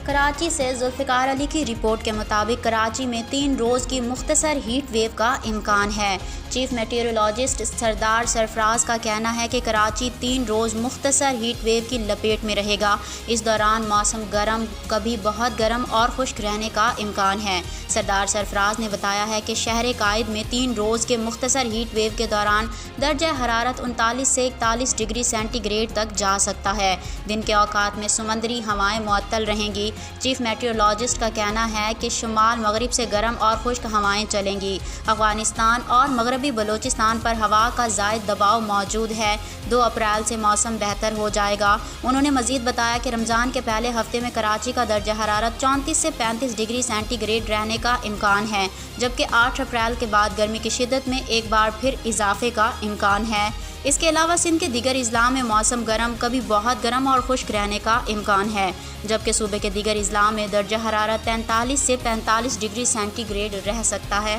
کراچی سے ذوالفقار علی کی رپورٹ کے مطابق کراچی میں 3 روز کی مختصر ہیٹ ویو کا امکان ہے۔ چیف میٹیورولوجسٹ سردار سرفراز کا کہنا ہے کہ کراچی 3 روز مختصر ہیٹ ویو کی لپیٹ میں رہے گا۔ اس دوران موسم گرم، کبھی بہت گرم اور خشک رہنے کا امکان ہے۔ سردار سرفراز نے بتایا ہے کہ شہر قائد میں 3 روز کے مختصر ہیٹ ویو کے دوران درجہ حرارت 39 سے 41 ڈگری سینٹی گریڈ تک جا سکتا ہے۔ دن کے اوقات میں سمندری ہوائیں معطل رہیں گی۔ چیف میٹیورولوجسٹ کا کہنا ہے کہ شمال مغرب سے گرم اور خشک ہوائیں چلیں گی۔ افغانستان اور مغربی بلوچستان پر ہوا کا زائد دباؤ موجود ہے۔ 2 اپریل سے موسم بہتر ہو جائے گا۔ انہوں نے مزید بتایا کہ رمضان کے پہلے ہفتے میں کراچی کا درجہ حرارت 34 سے 35 ڈگری سینٹی گریڈ رہنے کا امکان ہے، جبکہ 8 اپریل کے بعد گرمی کی شدت میں ایک بار پھر اضافے کا امکان ہے۔ اس کے علاوہ سندھ کے دیگر اضلاع میں موسم گرم، کبھی بہت گرم اور خشک رہنے کا امکان ہے، جبکہ صوبے کے دیگر اضلاع میں درجہ حرارت 43 سے 45 ڈگری سینٹی گریڈ رہ سکتا ہے۔